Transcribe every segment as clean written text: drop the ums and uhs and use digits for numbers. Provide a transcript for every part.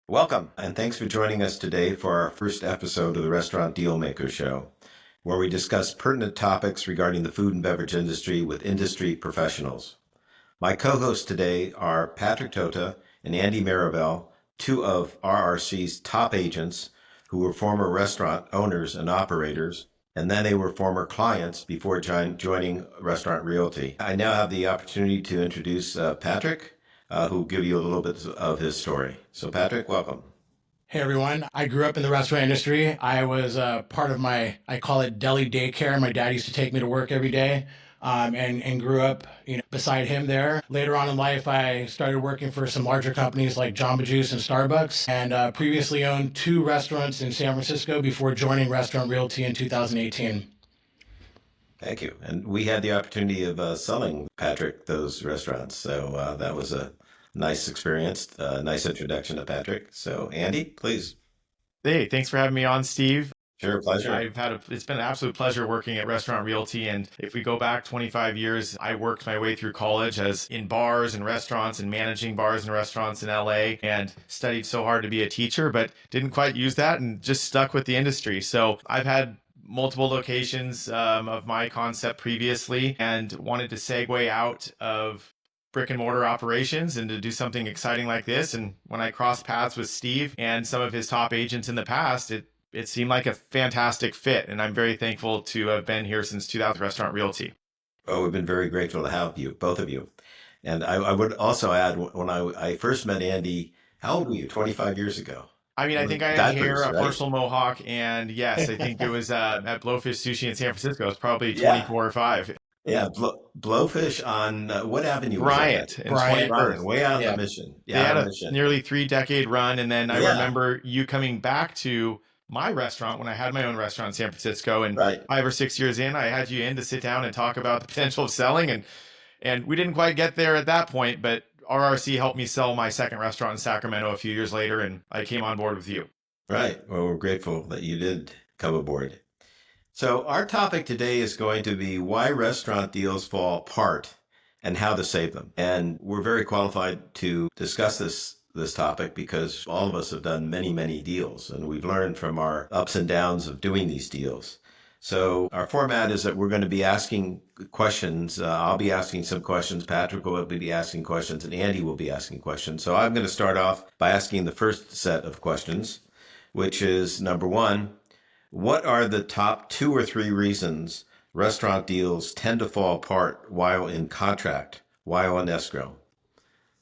Welcome, and thanks for joining us today for our first episode of the Restaurant Dealmaker Show, where we discuss pertinent topics regarding the food and beverage industry with industry professionals. My co-hosts today are Patrick Totah and Andy Mirabell, two of RRC's top agents who were former restaurant owners and operators, and then they were former clients before joining Restaurant Realty. I now have the opportunity to introduce Patrick, who will give you a little bit of his story. So Patrick, welcome. Hey everyone, I grew up in the restaurant industry. I was part of I call it deli daycare. My dad used to take me to work every day, and grew up, beside him there. Later on in life, I started working for some larger companies like Jamba Juice and Starbucks, and previously owned two restaurants in San Francisco before joining Restaurant Realty in 2018. Thank you. And we had the opportunity of selling Patrick those restaurants. So that was a nice experience, nice introduction to Patrick. So, Andy, please. Hey, thanks for having me on, Steve. Sure, pleasure. It's been an absolute pleasure working at Restaurant Realty. And if we go back 25 years, I worked my way through college as in bars and restaurants and managing bars and restaurants in LA, and studied so hard to be a teacher, but didn't quite use that and just stuck with the industry. So I've had multiple locations of my concept previously, and wanted to segue out of brick and mortar operations and to do something exciting like this. And when I crossed paths with Steve and some of his top agents in the past, it seemed like a fantastic fit. And I'm very thankful to have been here since 2000 Restaurant Realty. Oh, we've been very grateful to have you, both of you. And I would also add, when I first met Andy, how old were you? 25 years ago. I mean, I think I had Diapers, hair, a right? personal mohawk, and yes, I think it was at Blowfish Sushi in San Francisco. It was probably Yeah. 24 or 5. Yeah. Blowfish on what avenue was that at? Bryant and Bryant. 21st. Way out on Yeah. the mission. They Yeah, had on a the mission. nearly 3-decade run. And then I Yeah. remember you coming back to my restaurant when I had my own restaurant in San Francisco. And Right. 5 or 6 years in, I had you in to sit down and talk about the potential of selling. And we didn't quite get there at that point, but RRC helped me sell my second restaurant in Sacramento a few years later, and I came on board with you. Right. Well, we're grateful that you did come aboard. So, our topic today is going to be why restaurant deals fall apart and how to save them. And we're very qualified to discuss this topic because all of us have done many, many deals and we've learned from our ups and downs of doing these deals. So, our format is that we're going to be asking questions. I'll be asking some questions. Patrick will be asking questions, and Andy will be asking questions. So, I'm going to start off by asking the first set of questions, which is number one: what are the top 2 or 3 reasons restaurant deals tend to fall apart while in contract, while in escrow?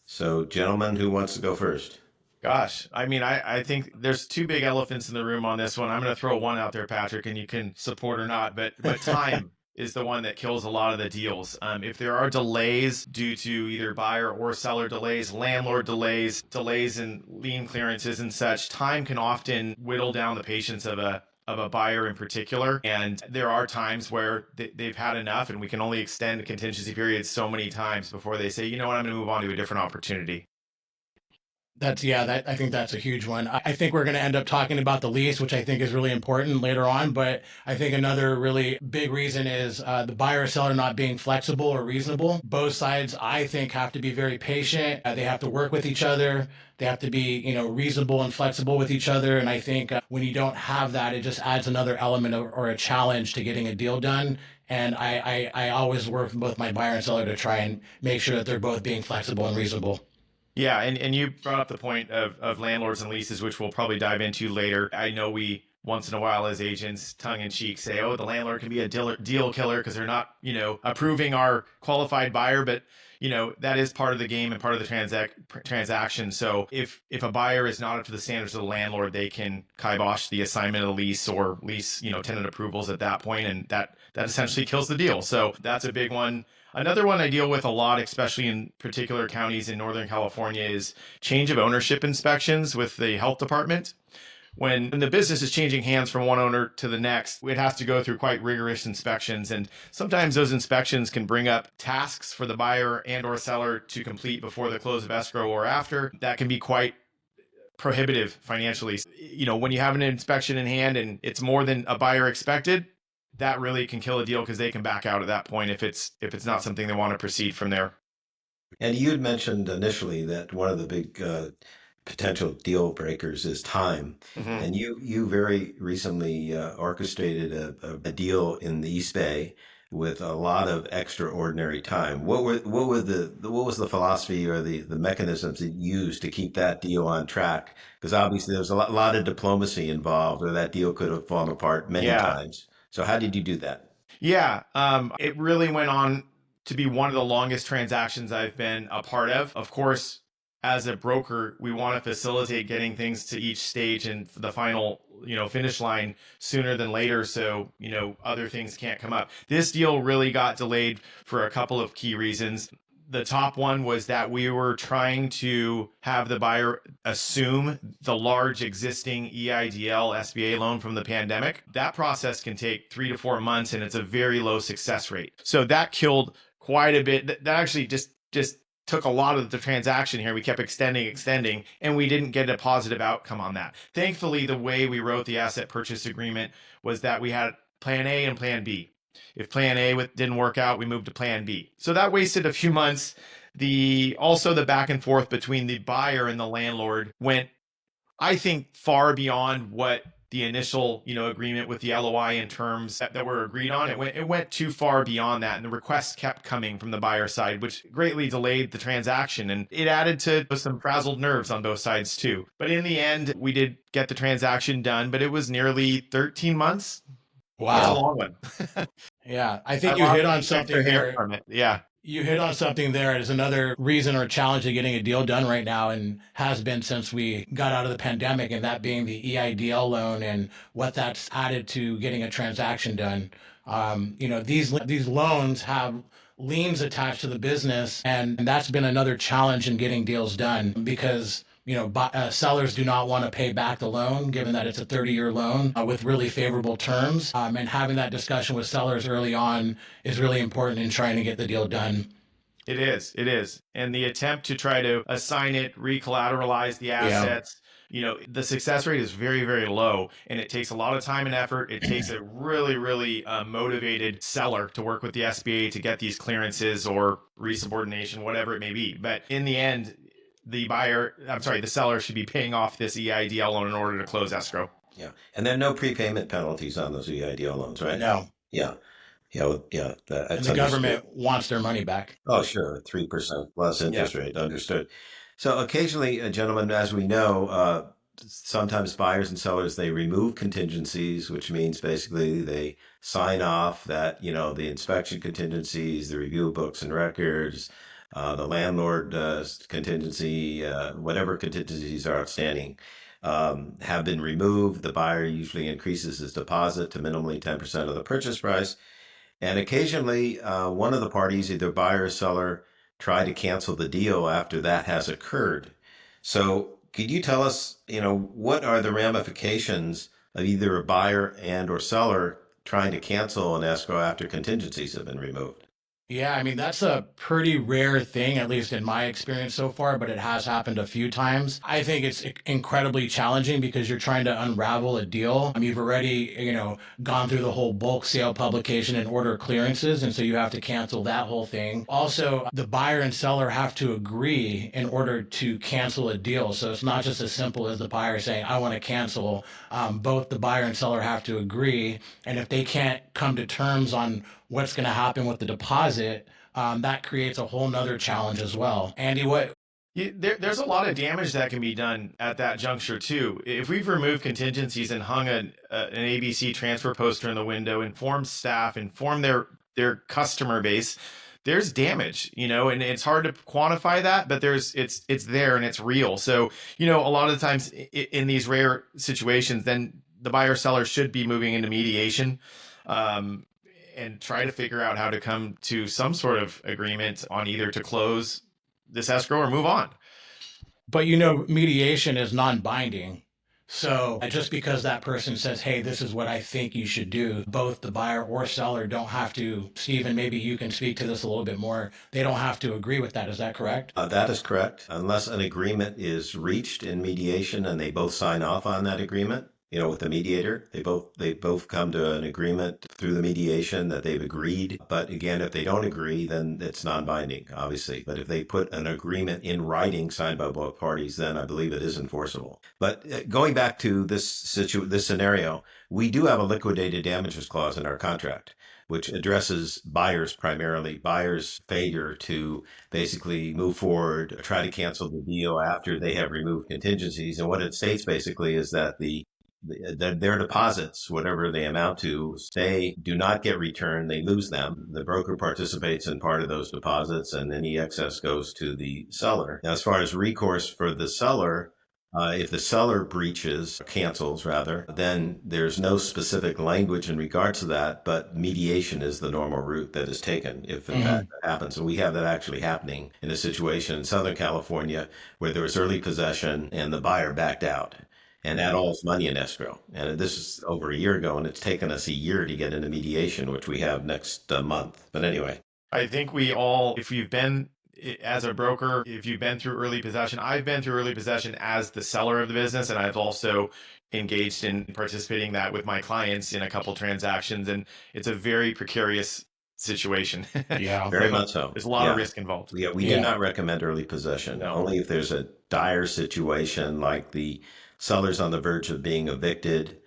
So, gentlemen, who wants to go first? Gosh, I mean, I think there's two big elephants in the room on this one. I'm going to throw one out there, Patrick, and you can support or not. But time is the one that kills a lot of the deals. If there are delays due to either buyer or seller delays, landlord delays, delays in lien clearances and such, time can often whittle down the patience of a buyer in particular. And there are times where they've had enough, and we can only extend the contingency period so many times before they say, you know what, I'm going to move on to a different opportunity. I think that's a huge one. I think we're going to end up talking about the lease, which I think is really important later on. But I think another really big reason is the buyer or seller not being flexible or reasonable. Both sides, I think, have to be very patient. They have to work with each other. They have to be, reasonable and flexible with each other. And I think when you don't have that, it just adds another element or a challenge to getting a deal done. And I always work with both my buyer and seller to try and make sure that they're both being flexible and reasonable. Yeah, and you brought up the point of landlords and leases, which we'll probably dive into later. I know we once in a while as agents, tongue in cheek, say, "Oh, the landlord can be a deal killer because they're not, approving our qualified buyer." But that is part of the game and part of the transaction. So if a buyer is not up to the standards of the landlord, they can kibosh the assignment of the lease or lease, tenant approvals at that point, and that essentially kills the deal. So that's a big one. Another one I deal with a lot, especially in particular counties in Northern California, is change of ownership inspections with the health department. When the business is changing hands from one owner to the next, it has to go through quite rigorous inspections. And sometimes those inspections can bring up tasks for the buyer and or seller to complete before the close of escrow or after. That can be quite prohibitive financially. When you have an inspection in hand and it's more than a buyer expected, that really can kill a deal because they can back out at that point if it's not something they want to proceed from there. And you had mentioned initially that one of the big potential deal breakers is time. Mhm. And you very recently orchestrated a deal in the East Bay with a lot of extraordinary time. What was the philosophy or the mechanisms that you used to keep that deal on track? Because obviously there's a lot of diplomacy involved, or that deal could have fallen apart many Yeah. times. So how did you do that? Yeah, it really went on to be one of the longest transactions I've been a part of. Of course, as a broker, we want to facilitate getting things to each stage and the final, finish line sooner than later, so other things can't come up. This deal really got delayed for a couple of key reasons. The top one was that we were trying to have the buyer assume the large existing EIDL SBA loan from the pandemic. That process can take 3 to 4 months, and it's a very low success rate. So that killed quite a bit. That actually just took a lot of the transaction here. We kept extending, and we didn't get a positive outcome on that. Thankfully, the way we wrote the asset purchase agreement was that we had plan A and plan B. If plan A didn't work out, we moved to plan B. So that wasted a few months. Also the back and forth between the buyer and the landlord went, I think, far beyond what the initial, agreement with the LOI in terms that were agreed on. It went too far beyond that, and the requests kept coming from the buyer side, which greatly delayed the transaction, and it added to some frazzled nerves on both sides too. But in the end, we did get the transaction done, but it was nearly 13 months. It's a Wow. long one. Yeah, I I think you hit lost on some extra something hair there. from it. Yeah. You hit on something there is another reason or challenge of getting a deal done right now, and has been since we got out of the pandemic, and that being the EIDL loan and what that's added to getting a transaction done. These loans have liens attached to the business, and that's been another challenge in getting deals done because sellers do not want to pay back the loan, given that it's a 30-year loan with really favorable terms. And having that discussion with sellers early on is really important in trying to get the deal done. It is. It is. And the attempt to try to assign it, recollateralize the Yeah. assets, the success rate is very, very low. And it takes a lot of time and effort. It takes a really, really motivated seller to work with the SBA to get these clearances or resubordination, whatever it may be. But in the end, the seller should be paying off this EIDL loan in order to close escrow. Yeah, and there are no prepayment penalties on those EIDL loans, right? No. Yeah, yeah, And that's the understood. government wants their money back. Oh, sure, 3% plus Yeah. interest rate, understood. So occasionally, gentlemen, as we know, sometimes buyers and sellers, they remove contingencies, which means basically they sign off that, the inspection contingencies, the review of books and records, the landlord contingency, whatever contingencies are outstanding, have been removed. The buyer usually increases his deposit to minimally 10% of the purchase price. And occasionally, one of the parties, either buyer or seller, try to cancel the deal after that has occurred. So, could you tell us, what are the ramifications of either a buyer and or seller trying to cancel an escrow after contingencies have been removed? Yeah, I mean, that's a pretty rare thing, at least in my experience so far, but it has happened a few times. I think it's incredibly challenging because you're trying to unravel a deal. You've already, gone through the whole bulk sale publication and order clearances, and so you have to cancel that whole thing. Also, the buyer and seller have to agree in order to cancel a deal. So it's not just as simple as the buyer saying, I want to cancel. Both the buyer and seller have to agree. And if they can't come to terms on what's going to happen with the deposit, that creates a whole nother challenge as well. Andy, what? There's a lot of damage that can be done at that juncture too. If we've removed contingencies and hung an ABC transfer poster in the window, informed staff, informed their customer base, there's damage, and it's hard to quantify that, but it's there and it's real. So, a lot of the times in these rare situations, then the buyer seller should be moving into mediation. And try to figure out how to come to some sort of agreement on either to close this escrow or move on. But mediation is non-binding. So just because that person says, hey, this is what I think you should do, both the buyer or seller don't have to, Stephen, maybe you can speak to this a little bit more. They don't have to agree with that. Is that correct? That is correct. Unless an agreement is reached in mediation and they both sign off on that agreement, with the mediator. They both come to an agreement through the mediation that they've agreed. But again, if they don't agree, then it's non-binding, obviously. But if they put an agreement in writing signed by both parties, then I believe it is enforceable. But going back to this scenario, we do have a liquidated damages clause in our contract, which addresses buyers primarily, buyers' failure to basically move forward, try to cancel the deal after they have removed contingencies. And what it states basically is that their deposits, whatever they amount to, they do not get returned. They lose them. The broker participates in part of those deposits, and any excess goes to the seller. Now, as far as recourse for the seller, if the seller breaches, cancels rather, then there's no specific language in regards to that, but mediation is the normal route that is taken if in fact that happens. And we have that actually happening in a situation in Southern California where there was early possession and the buyer backed out. And that all is money in escrow. And this is over a year ago, and it's taken us a year to get into mediation, which we have next month. But anyway. I think we all, if you've been as a broker, if you've been through early possession, I've been through early possession as the seller of the business, and I've also engaged in participating that with my clients in a couple transactions, and it's a very precarious situation. Yeah. Very much so. There's a lot of risk involved. Yeah, we do not recommend early possession. No. Only if there's a dire situation like the seller's on the verge of being evicted,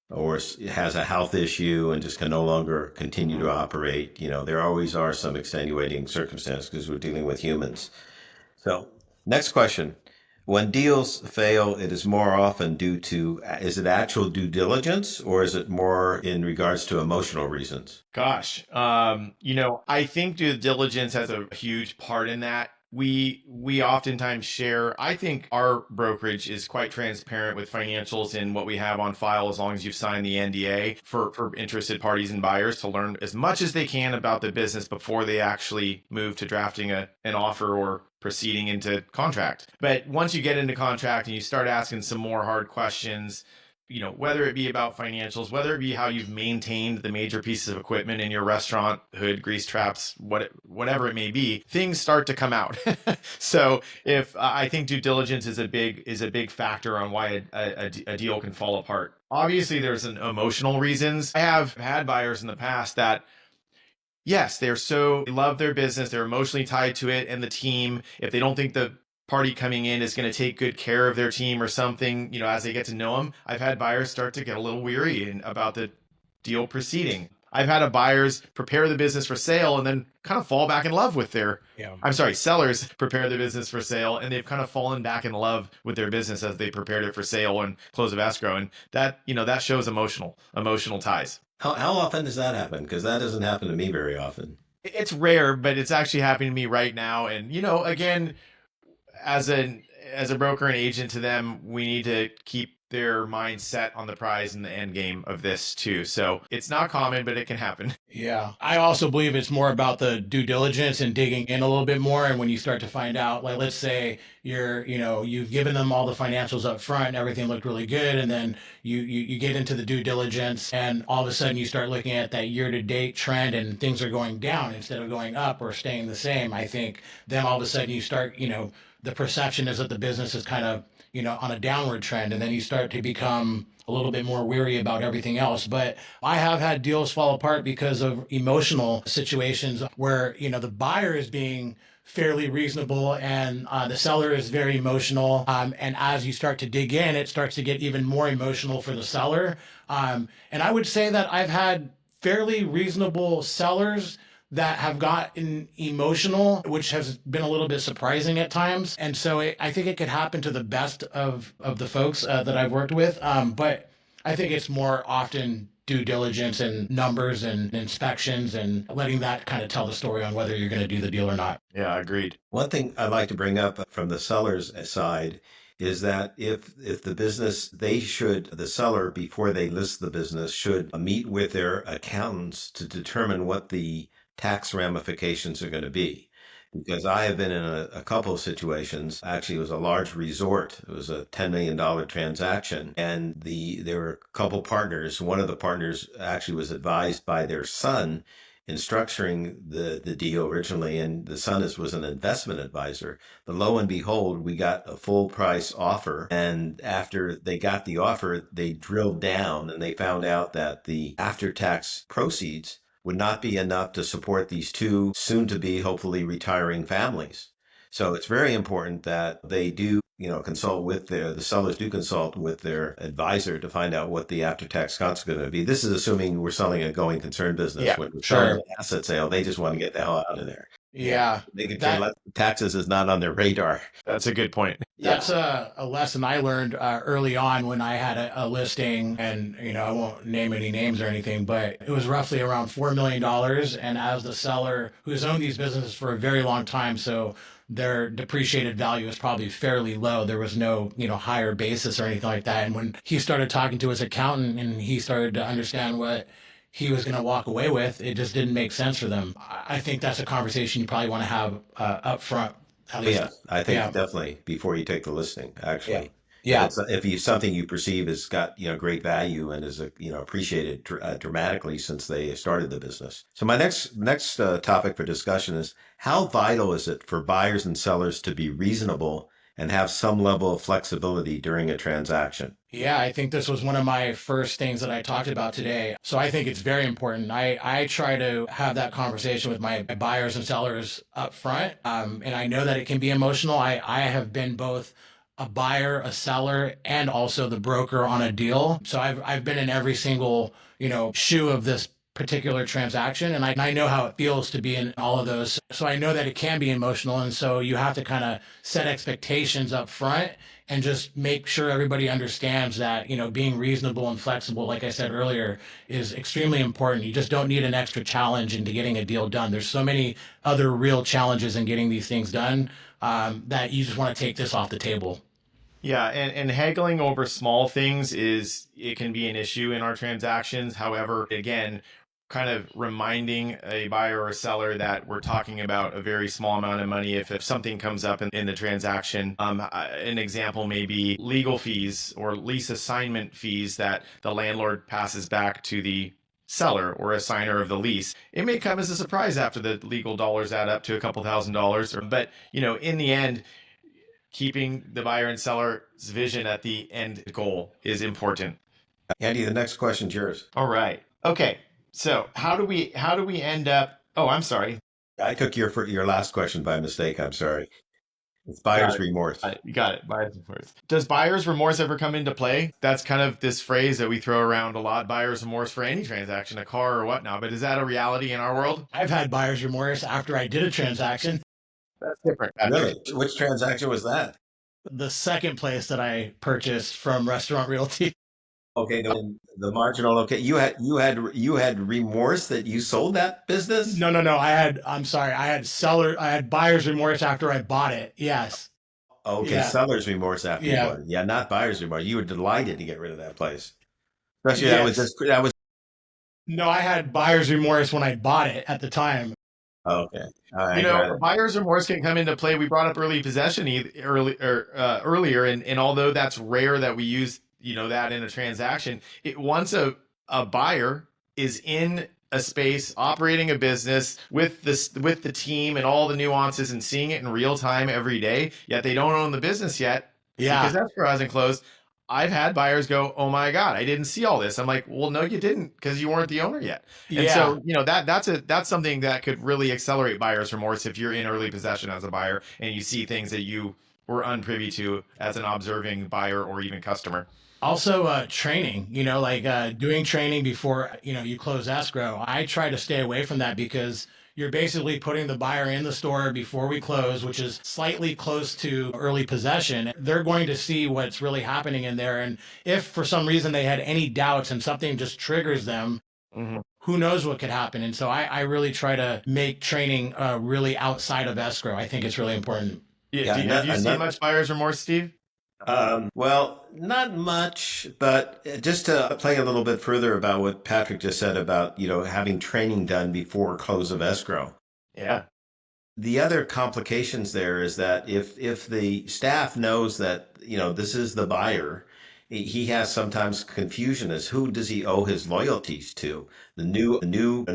or has a health issue and just can no longer continue to operate. There always are some extenuating circumstances because we're dealing with humans. So, next question. When deals fail, it is more often due to, is it actual due diligence or is it more in regards to emotional reasons? Gosh, I think due diligence has a huge part in that. We oftentimes share. I think our brokerage is quite transparent with financials in what we have on file, as long as you've signed the NDA for interested parties and buyers to learn as much as they can about the business before they actually move to drafting an offer or proceeding into contract. But once you get into contract and you start asking some more hard questions, whether it be about financials, whether it be how you've maintained the major pieces of equipment in your restaurant, hood, grease traps, whatever it may be, things start to come out. So if I think due diligence is a big factor on why a deal can fall apart. Obviously, there's an emotional reasons. I have had buyers in the past that, yes, they love their business, they're emotionally tied to it and the team. If they don't think the party coming in is going to take good care of their team or something, as they get to know them, I've had buyers start to get a little weary about the deal proceeding. I've had buyers prepare the business for sale and then kind of fall back in love with sellers prepare the business for sale and they've kind of fallen back in love with their business as they prepared it for sale and close of escrow. And that, that shows emotional ties. How often does that happen? Because that doesn't happen to me very often. It's rare, but it's actually happening to me right now. And, again, as a broker and agent to them, we need to keep their mind set on the prize and the end game of this too. So it's not common, but it can happen. Yeah. I also believe it's more about the due diligence and digging in a little bit more. And when you start to find out, like, let's say you've given them all the financials up front and everything looked really good. And then you get into the due diligence and all of a sudden you start looking at that year to date trend and things are going down instead of going up or staying the same. I think then all of a sudden you start, the perception is that the business is kind of, on a downward trend, and then you start to become a little bit more weary about everything else. But I have had deals fall apart because of emotional situations where, the buyer is being fairly reasonable and the seller is very emotional. And as you start to dig in, it starts to get even more emotional for the seller. And I would say that I've had fairly reasonable sellers that have gotten emotional, which has been a little bit surprising at times. And so I think it could happen to the best of the folks that I've worked with. But I think it's more often due diligence and numbers and inspections and letting that kind of tell the story on whether you're going to do the deal or not. Yeah, agreed. One thing I'd like to bring up from the seller's side is that if the business, the seller, before they list the business, should meet with their accountants to determine what the tax ramifications are going to be. Because I have been in a couple of situations. Actually, it was a large resort. It was a $10 million transaction. And there were a couple partners. One of the partners actually was advised by their son in structuring the deal originally, and the son was an investment advisor. But lo and behold, we got a full price offer. And after they got the offer, they drilled down and they found out that the after tax proceeds would not be enough to support these two soon to be hopefully retiring families. So it's very important that they do, consult with the sellers do consult with their advisor to find out what the after-tax costs are going to be. This is assuming we're selling a going concern business. Yeah, When we're selling Sure. an asset sale, they just want to get the hell out of there. Yeah. They could care That less. Taxes is not on their radar. that's a good point. That's a lesson I learned early on when I had a listing, and I won't name any names or anything, but it was roughly around $4 million. And as the seller who's owned these businesses for a very long time, so their depreciated value is probably fairly low. There was no higher basis or anything like that. And when he started talking to his accountant and he started to understand what he was going to walk away with, it just didn't make sense for them. I think that's a conversation you probably want to have up front. At least, Yeah, I think yeah. definitely before you take the listing, actually. Yeah. If you something you perceive has got great value and is appreciated dramatically since they started the business. So my next topic for discussion is how vital is it for buyers and sellers to be reasonable and have some level of flexibility during a transaction? Yeah, I think this was one of my first things that I talked about today. So I think it's very important. I try to have that conversation with my buyers and sellers up front. And I know that it can be emotional. I have been both a buyer, a seller, and also the broker on a deal. So I've been in every single, shoe of this particular transaction. And I know how it feels to be in all of those. So I know that it can be emotional. And so you have to kind of set expectations up front and just make sure everybody understands that, being reasonable and flexible, like I said earlier, is extremely important. You just don't need an extra challenge into getting a deal done. There's so many other real challenges in getting these things done that you just want to take this off the table. Yeah, and haggling over small things it can be an issue in our transactions. However, again, kind of reminding a buyer or seller that we're talking about a very small amount of money if something comes up in the transaction. An example may be legal fees or lease assignment fees that the landlord passes back to the seller or a signer of the lease. It may come as a surprise after the legal dollars add up to a couple $1,000s, but in the end, keeping the buyer and seller's vision at the end goal is important. Andy, the next question's yours. All right. Okay. So how do we end up? Oh, I'm sorry. I took your last question by mistake. I'm sorry. It's buyer's remorse. You got it. Buyer's remorse. Does buyer's remorse ever come into play? That's kind of this phrase that we throw around a lot. Buyer's remorse for any transaction, a car or whatnot. But is that a reality in our world? I've had buyer's remorse after I did a transaction. That's different. Really? Which transaction was that? The second place that I purchased from Restaurant Realty. Okay, the marginal. Okay, you had remorse that you sold that business. No. I'm sorry. I had buyer's remorse after I bought it. Yes. Okay, Yeah. seller's remorse after you Yeah. bought it. Yeah, not buyer's remorse. You were delighted to get rid of that place. Especially Yes. that was No, I had buyer's remorse when I bought it at the time. okay. All right, got it. Buyer's remorse can come into play. We brought up early possession earlier, and although that's rare that we use that in a transaction, once a buyer is in a space operating a business with the team and all the nuances and seeing it in real time every day, yet they don't own the business yet because escrow hasn't closed. I've had buyers go, "Oh my God, I didn't see all this." I'm like, "Well, no, you didn't, because you weren't the owner yet." And so, that's something that could really accelerate buyer's remorse if you're in early possession as a buyer and you see things that you were unprivy to as an observing buyer or even customer. Also, training, doing training before, you close escrow. I try to stay away from that because you're basically putting the buyer in the store before we close, which is slightly close to early possession. They're going to see what's really happening in there. And if for some reason they had any doubts and something just triggers them, who knows what could happen. And so I really try to make training really outside of escrow. I think it's really important. Yeah. Have you seen much buyer's remorse, Steve? Well, not much, but just to play a little bit further about what Patrick just said about, having training done before close of escrow. Yeah. The other complications there is that if the staff knows that, this is the buyer he has sometimes confusion as who does he owe his loyalties to? The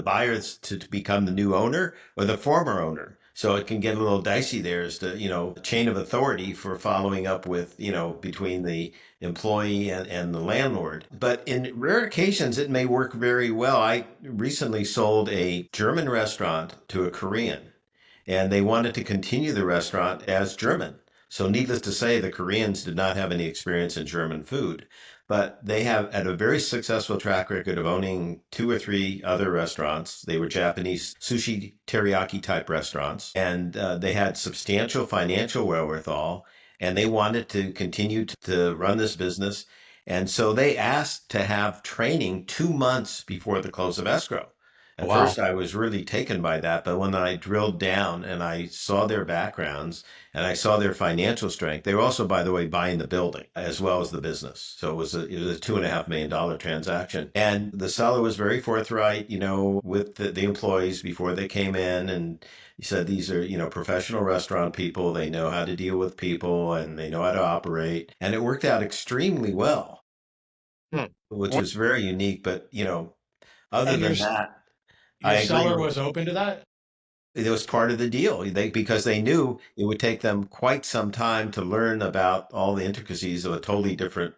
buyers to become the new owner or the former owner. So it can get a little dicey there as to, chain of authority for following up with, between the employee and the landlord. But in rare occasions, it may work very well. I recently sold a German restaurant to a Korean, and they wanted to continue the restaurant as German. So, needless to say, the Koreans did not have any experience in German food, but they have had a very successful track record of owning two or three other restaurants. They were Japanese sushi teriyaki type restaurants, and they had substantial financial wherewithal, and they wanted to continue to run this business. And so they asked to have training 2 months before the close of escrow. At Wow. first, I was really taken by that, but when I drilled down and I saw their backgrounds and I saw their financial strength, they were also, by the way, buying the building as well as the business. So it was a $2.5 million transaction, and the seller was very forthright, with the employees before they came in, and he said these are, professional restaurant people. They know how to deal with people and they know how to operate, and it worked out extremely well, Hmm. which was very unique. But other And than that, I your agree seller with was open to that? it was part of the deal. Because they knew it would take them quite some time to learn about all the intricacies of a totally different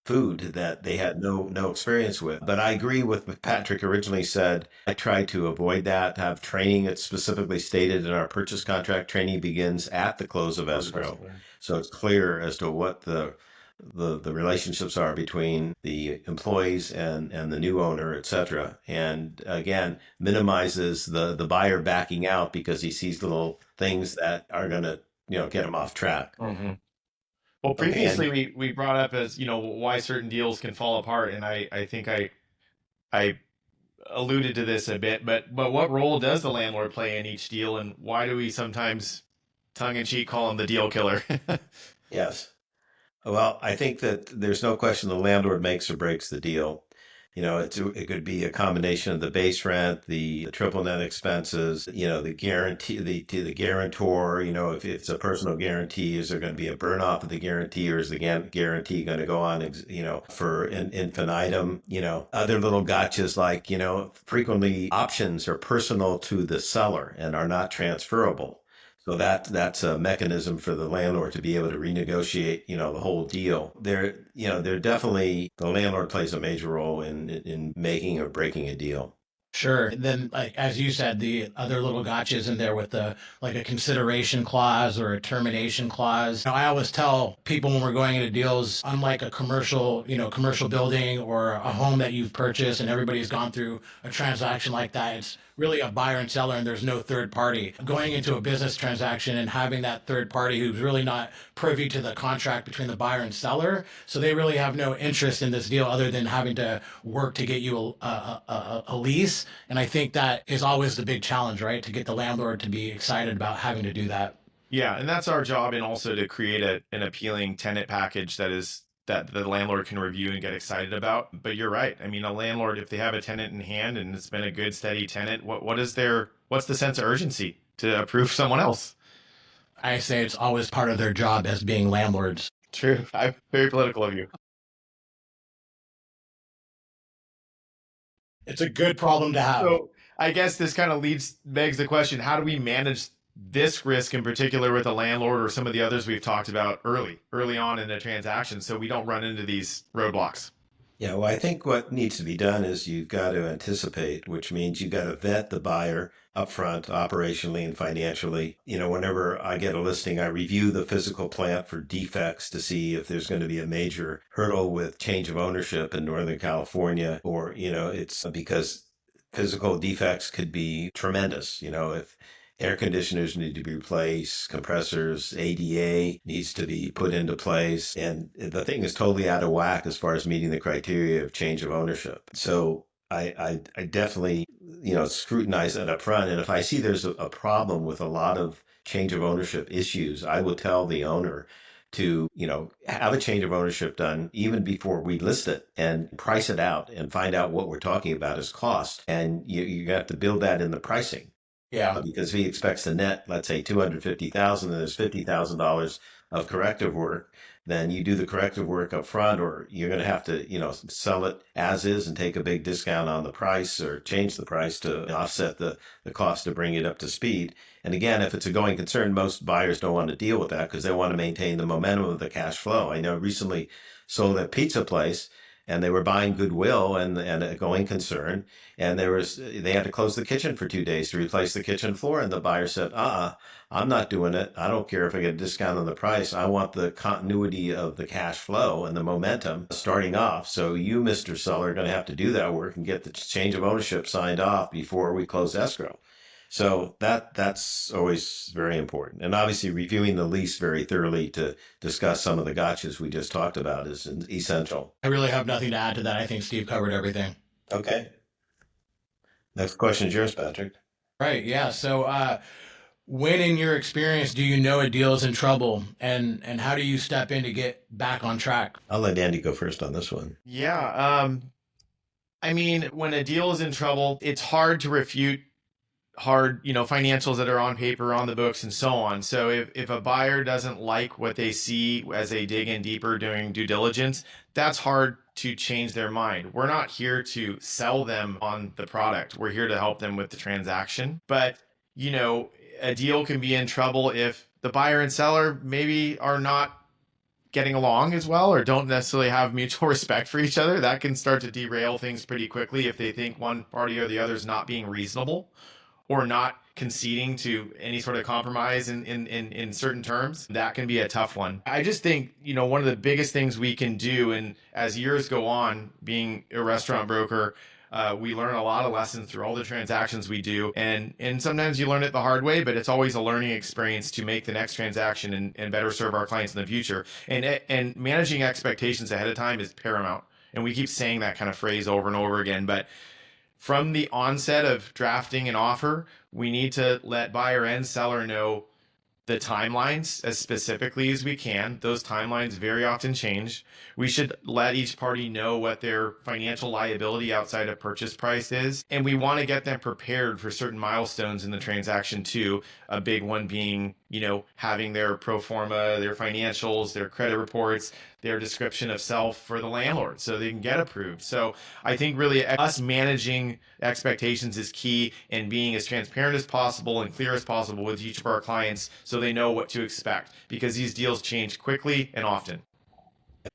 food that they had no experience with. But I agree with what Patrick originally said. I tried to avoid that, to have training. It's specifically stated in our purchase contract. Training begins at the close of escrow, so it's clear as to what the relationships are between the employees and the new owner, et cetera. And again, minimizes the buyer backing out because he sees little things that are going to, get him off track. Mhm. Well, Okay. previously we brought up as why certain deals can fall apart, and I think I alluded to this a bit, but what role does the landlord play in each deal, and why do we sometimes tongue in cheek call him the deal killer? Yes. Well, I think that there's no question the landlord makes or breaks the deal. It could be a combination of the base rent, the triple net expenses, the guarantee, the guarantor. If it's a personal guarantee, is there going to be a burn off of the guarantee, or is the guarantee going to go on, for infinitum? Other little gotchas like, frequently options are personal to the seller and are not transferable. So that's a mechanism for the landlord to be able to renegotiate, the whole deal. They're definitely, the landlord plays a major role in making or breaking a deal. Sure. And then, like as you said, the other little gotchas in there with the like a consideration clause or a termination clause. I always tell people when we're going into deals, unlike a commercial building or a home that you've purchased and everybody's gone through a transaction like that, it's really a buyer and seller and there's no third party. Going into a business transaction and having that third party who's really not privy to the contract between the buyer and seller, so they really have no interest in this deal other than having to work to get you a lease. And I think that is always the big challenge, right? To get the landlord to be excited about having to do that. Yeah, and that's our job, and also to create an appealing tenant package that the landlord can review and get excited about. But you're right. I mean, a landlord, if they have a tenant in hand and it's been a good steady tenant, what's the sense of urgency to approve someone else? I say it's always part of their job as being landlords. True. I'm very political of you. It's a good problem to have. So I guess this kind of begs the question: how do we manage this risk in particular with a landlord or some of the others we've talked about early on in the transaction, so we don't run into these roadblocks? Yeah, well, I think what needs to be done is you've got to anticipate, which means you've got to vet the buyer upfront, operationally and financially. Whenever I get a listing, I review the physical plant for defects to see if there's going to be a major hurdle with change of ownership in Northern California, or, it's because physical defects could be tremendous. If air conditioners need to be replaced, compressors, ADA needs to be put into place, and the thing is totally out of whack as far as meeting the criteria of change of ownership. So I definitely, scrutinize that up front. And if I see there's a problem with a lot of change of ownership issues, I will tell the owner to, have a change of ownership done even before we list it and price it out and find out what we're talking about as cost. And you have to build that in the pricing, Yeah. because if he expects to net, let's say 250,000, and there's $50,000 of corrective work, then you do the corrective work up front, or you're going to have to, sell it as is and take a big discount on the price or change the price to offset the cost to bring it up to speed. And again, if it's a going concern, most buyers don't want to deal with that because they want to maintain the momentum of the cash flow. I know recently sold a pizza place and they were buying goodwill and a going concern. And they had to close the kitchen for 2 days to replace the kitchen floor. And the buyer said, I'm not doing it. I don't care if I get a discount on the price. I want the continuity of the cash flow and the momentum starting off. So you, Mr. Seller, are going to have to do that work and get the change of ownership signed off before we close escrow. So that's always very important. And obviously reviewing the lease very thoroughly to discuss some of the gotchas we just talked about is essential. I really have nothing to add to that. I think Steve covered everything. Okay. Next question is yours, Patrick. Right. Yeah. So, when in your experience do you know a deal is in trouble, and how do you step in to get back on track? I'll let Andy go first on this one. Yeah. I mean, when a deal is in trouble, it's hard to refute financials that are on paper, on the books, and so on. So if a buyer doesn't like what they see as they dig in deeper doing due diligence, that's hard to change their mind. We're not here to sell them on the product. We're here to help them with the transaction. But, a deal can be in trouble if the buyer and seller maybe are not getting along as well or don't necessarily have mutual respect for each other. That can start to derail things pretty quickly if they think one party or the other is not being reasonable or not conceding to any sort of compromise in certain terms. That can be a tough one. I just think, one of the biggest things we can do, and as years go on, being a restaurant broker, we learn a lot of lessons through all the transactions we do. And sometimes you learn it the hard way, but it's always a learning experience to make the next transaction and better serve our clients in the future. And managing expectations ahead of time is paramount. And we keep saying that kind of phrase over and over again, but from the onset of drafting an offer, we need to let buyer and seller know the timelines as specifically as we can. Those timelines very often change. We should let each party know what their financial liability outside of purchase price is. And we want to get them prepared for certain milestones in the transaction too. A big one being, having their pro forma, their financials, their credit reports, their description of self for the landlord so they can get approved. So I think really us managing expectations is key, and being as transparent as possible and clear as possible with each of our clients so they know what to expect, because these deals change quickly and often.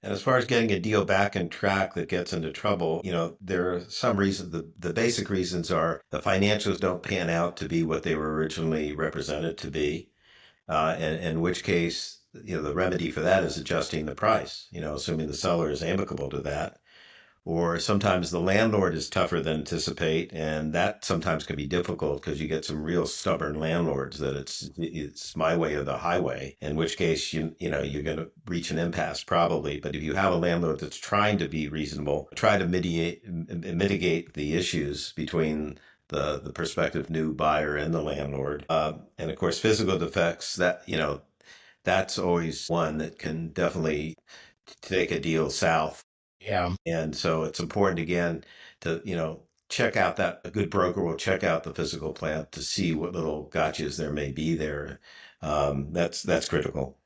And as far as getting a deal back on track that gets into trouble, there are some reasons. The basic reasons are the financials don't pan out to be what they were originally represented to be, and in which case, the remedy for that is adjusting the price, assuming the seller is amicable to that. Or sometimes the landlord is tougher than anticipate, and that sometimes can be difficult because you get some real stubborn landlords that it's my way or the highway, in which case you're going to reach an impasse probably. But if you have a landlord that's trying to be reasonable, try to mitigate the issues between the prospective new buyer and the landlord. And of course, physical defects, that's always one that can definitely take a deal south. Yeah. And so it's important again to, check out that a good broker will check out the physical plant to see what little gotchas there may be there. That's critical.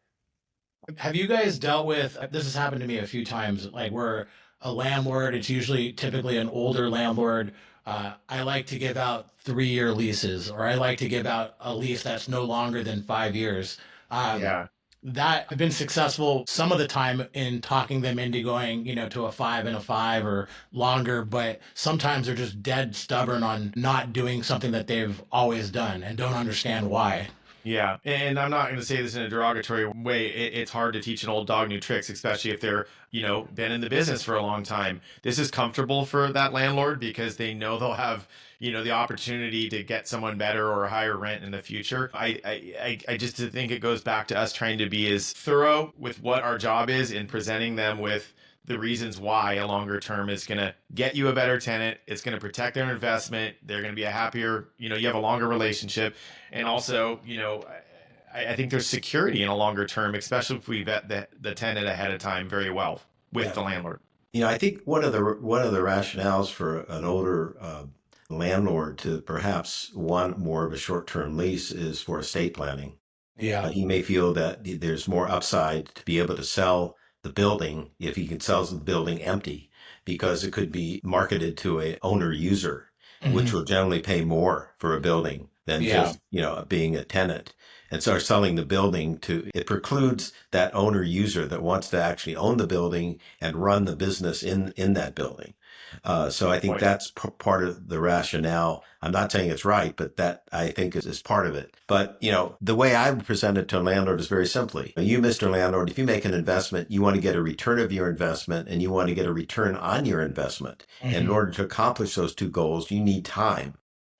Have you guys dealt with, this has happened to me a few times, like where a landlord, it's typically an older landlord. I like to give out 3-year leases, or I like to give out a lease that's no longer than 5 years. Yeah. That I've been successful some of the time in talking them into going, to a 5 and a 5 or longer, but sometimes they're just dead stubborn on not doing something that they've always done and don't understand why. Yeah. And I'm not going to say this in a derogatory way. It's hard to teach an old dog new tricks, especially if they're, been in the business for a long time. This is comfortable for that landlord because they know they'll have, the opportunity to get someone better or a higher rent in the future. I just think it goes back to us trying to be as thorough with what our job is in presenting them with the reasons why a longer term is going to get you a better tenant. It's going to protect their investment. They're going to be a happier, you have a longer relationship. And also, I think there's security in a longer term, especially if we vet the tenant ahead of time very well with the landlord. I think one of the rationales for an older landlord to perhaps want more of a short-term lease is for estate planning. Yeah. He may feel that there's more upside to be able to sell the building if he can sell the building empty, because it could be marketed to a owner user, which Mhm. will generally pay more for a building than Yeah. just, being a tenant. And so selling the building it precludes that owner user that wants to actually own the building and run the business in that building. So I think Point. that's part of the rationale. I'm not saying it's right, but that I think is part of it. But, the way I would present it to a landlord is very simply. You, Mr. Landlord, if you make an investment, you want to get a return of your investment and you want to get a return on your investment. And in Mhm. order to accomplish those two goals, you need time.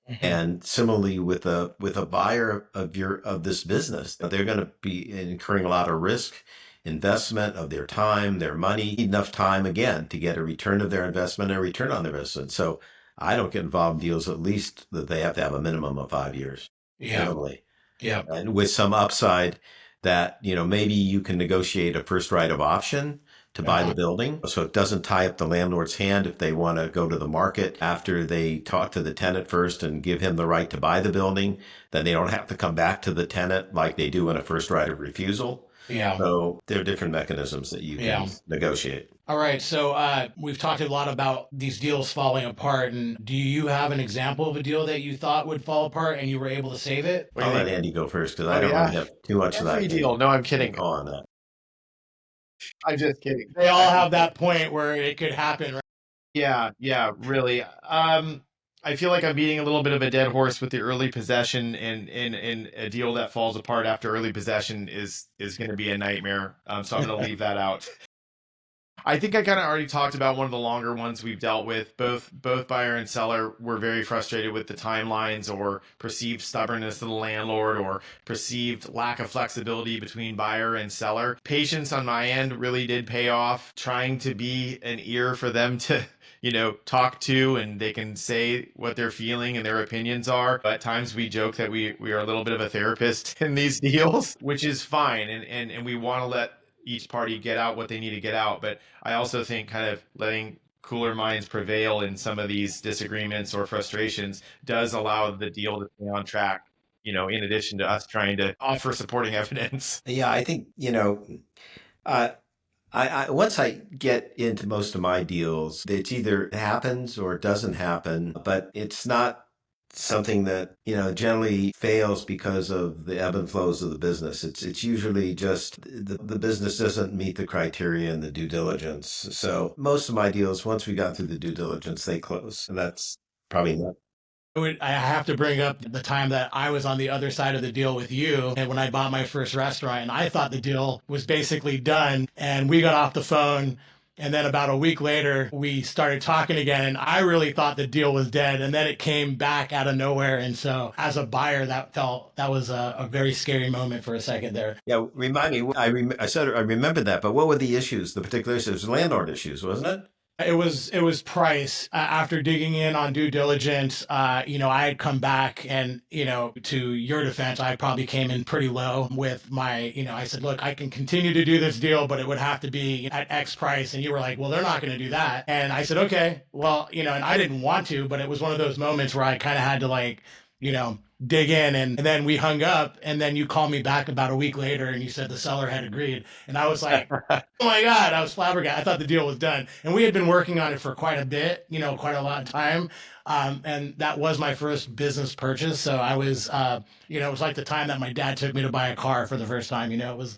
Mhm. And similarly with a buyer of this business, they're going to be incurring a lot of risk, investment of their time, their money, enough time again to get a return of their investment and a return on their investment. So I don't get involved in deals at least that they have to have a minimum of 5 years Yeah. minimally, Yeah. and with some upside that, maybe you can negotiate a first right of option to buy the Uh-huh. building. So it doesn't tie up the landlord's hand if they want to go to the market after they talk to the tenant first and give him the right to buy the building. Then they don't have to come back to the tenant like they do in a first right of refusal. Yeah. So there are different mechanisms that you can Yeah. negotiate. All right. So we've talked a lot about these deals falling apart. And do you have an example of a deal that you thought would fall apart and you were able to save it? What do I'll you let think? Andy go first because I Oh don't yeah, really have too much that I every deal. No, I'm can kidding. recall on that. I'm just kidding. They all have that point where it could happen, right? Yeah, really. I feel like I'm beating a little bit of a dead horse with the early possession, and a deal that falls apart after early possession is going to be a nightmare. So I'm going to leave that out. I think I kind of already talked about one of the longer ones we've dealt with. Both buyer and seller were very frustrated with the timelines or perceived stubbornness of the landlord or perceived lack of flexibility between buyer and seller. Patience on my end really did pay off, trying to be an ear for them to talk to, and they can say what they're feeling and their opinions are. At times we joke that we are a little bit of a therapist in these deals, which is fine. And we want to let each party get out what they need to get out. But I also think kind of letting cooler minds prevail in some of these disagreements or frustrations does allow the deal to stay on track, in addition to us trying to offer supporting evidence. Yeah, I think, uh, I once I get into most of my deals, it's either it happens or it doesn't happen, but it's not something that, generally fails because of the ebb and flows of the business. It's usually just the business doesn't meet the criteria and the due diligence. So most of my deals, once we got through the due diligence, they close. And that's probably not. I have to bring up the time that I was on the other side of the deal with you, and when I bought my first restaurant, and I thought the deal was basically done, and we got off the phone. And then about a week later, we started talking again, and I really thought the deal was dead. And then it came back out of nowhere. And so, as a buyer, that was a very scary moment for a second there. Yeah, remind me. I said I remembered that, but what were the issues? The particular issues, landlord issues, wasn't it? It was price. After digging in on due diligence, I had come back and, to your defense, I probably came in pretty low with my, I said, look, I can continue to do this deal, but it would have to be at X price. And you were like, well, they're not going to do that. And I said, okay, well, and I didn't want to, but it was one of those moments where I kind of had to dig in, and then we hung up, and then you called me back about a week later and you said the seller had agreed. And I was like, oh my God, I was flabbergasted. I thought the deal was done. And we had been working on it for quite a bit, quite a lot of time. And that was my first business purchase. So I was, it was like the time that my dad took me to buy a car for the first time. It was.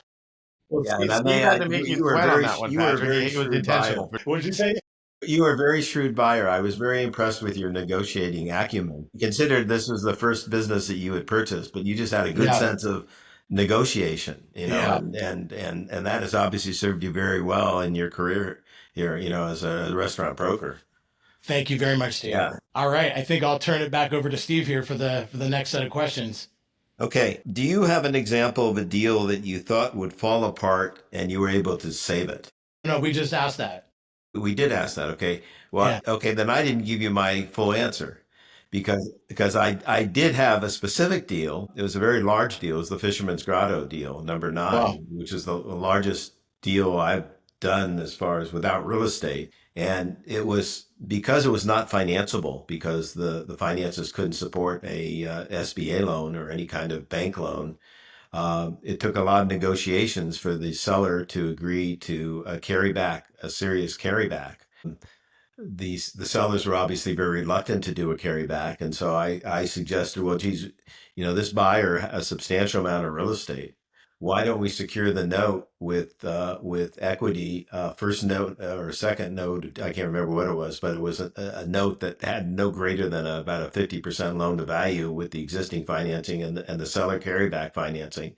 Well, Yeah, and Steve had to make you you were sweat on that one, you were a Patrick. very It was shrewd buyer. intentional. What did you say? You were a very shrewd buyer. I was very impressed with your negotiating acumen. Considered this was the first business that you had purchased, but you just had a good Yeah. sense of negotiation, Yeah. and that has obviously served you very well in your career here, as a restaurant broker. Thank you very much, Steve. Yeah. All right. I think I'll turn it back over to Steve here for the next set of questions. Okay. Do you have an example of a deal that you thought would fall apart and you were able to save it? No, we just asked that. We did ask that. Okay. Well, Yeah. okay, then I didn't give you my full answer because I did have a specific deal. It was a very large deal. It was the Fisherman's Grotto deal, number Wow. 9, which is the largest deal I've done as far as without real estate. And it was because it was not financeable, because the finances couldn't support a SBA loan or any kind of bank loan. It took a lot of negotiations for the seller to agree to carry back a serious carryback. The sellers were obviously very reluctant to do a carryback, and so I suggested, well, geez, this buyer has a substantial amount of real estate. Why don't we secure the note with equity, first note or second note? I can't remember what it was, but it was a note that had no greater than about a 50% loan to value with the existing financing and the seller carryback financing.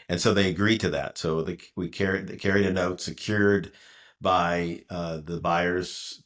And so they agreed to that. So we carried a note secured by the buyer's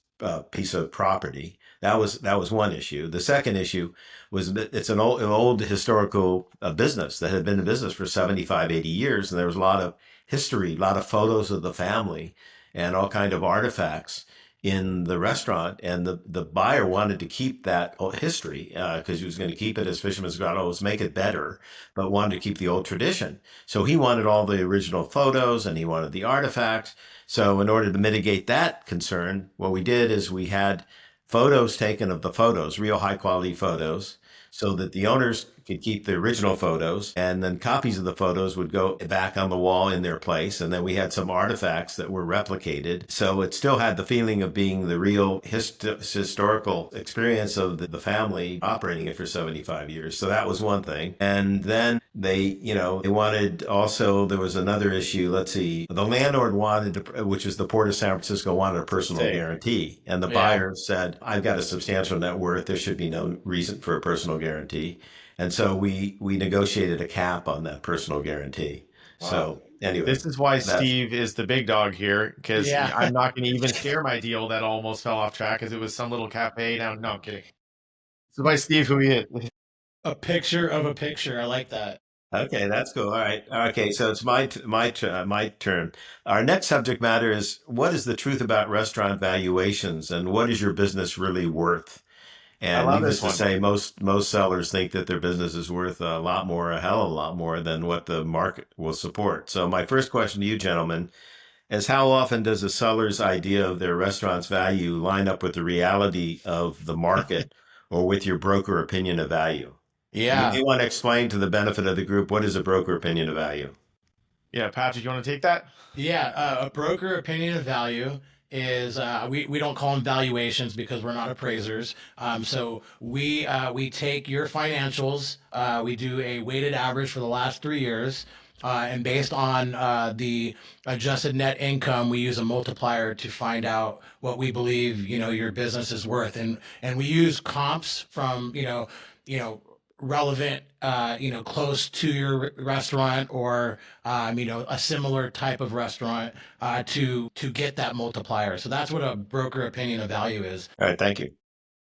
piece of property. That was one issue. The second issue was that it's an old historical business that had been in business for 75, 80 years, and there was a lot of history, a lot of photos of the family, and all kind of artifacts in the restaurant. And the buyer wanted to keep that history because he was going to keep it, as fisherman's grottos, make it better, but wanted to keep the old tradition. So he wanted all the original photos and he wanted the artifacts. So in order to mitigate that concern, what we did is we had photos taken of the photos, real high quality photos, so that the owners could keep the original photos, and then copies of the photos would go back on the wall in their place. And then we had some artifacts that were replicated. So it still had the feeling of being the real historical experience of the family operating it for 75 years. So that was one thing. And then they wanted also, there was another issue. Let's see, the landlord wanted to, which is the Port of San Francisco, wanted a personal guarantee. And the buyer said, I've got a substantial net worth. There should be no reason for a personal guarantee. And so we negotiated a cap on that personal guarantee. Wow. So anyway, this is why Steve is the big dog here, because I'm not going to even share my deal that almost fell off track because it was some little cafe down. No, I'm kidding. This is why Steve, who he is. A picture of a picture. I like that. Okay, that's cool. All right. Okay, so it's my turn. Our next subject matter is, what is the truth about restaurant valuations, and what is your business really worth? And needless to say, most sellers think that their business is worth a lot more, a hell of a lot more than what the market will support. So my first question to you, gentlemen, is how often does a seller's idea of their restaurant's value line up with the reality of the market or with your broker opinion of value? Yeah. You may want to explain to the benefit of the group, what is a broker opinion of value? Yeah, Patrick, you want to take that? Yeah, a broker opinion of value is we don't call them valuations because we're not appraisers. So we take your financials, we do a weighted average for the last 3 years, and based on the adjusted net income, we use a multiplier to find out what we believe your business is worth, and we use comps from relevant, close to your restaurant or, a similar type of restaurant to get that multiplier. So that's what a broker opinion of value is. All right, thank you.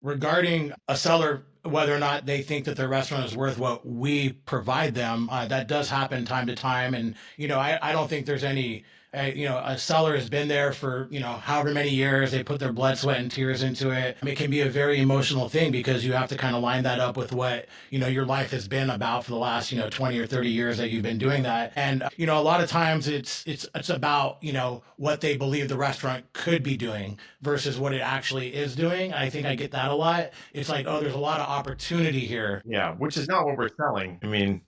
Regarding a seller, whether or not they think that their restaurant is worth what we provide them, that does happen time to time. And, I don't think there's any, a seller has been there for, however many years. They put their blood, sweat, and tears into it. I mean, it can be a very emotional thing because you have to kind of line that up with what, your life has been about for the last, 20 or 30 years that you've been doing that. And, a lot of times it's about, what they believe the restaurant could be doing versus what it actually is doing. I think I get that a lot. It's like, oh, there's a lot of opportunity here. Yeah, which is not what we're selling. I mean,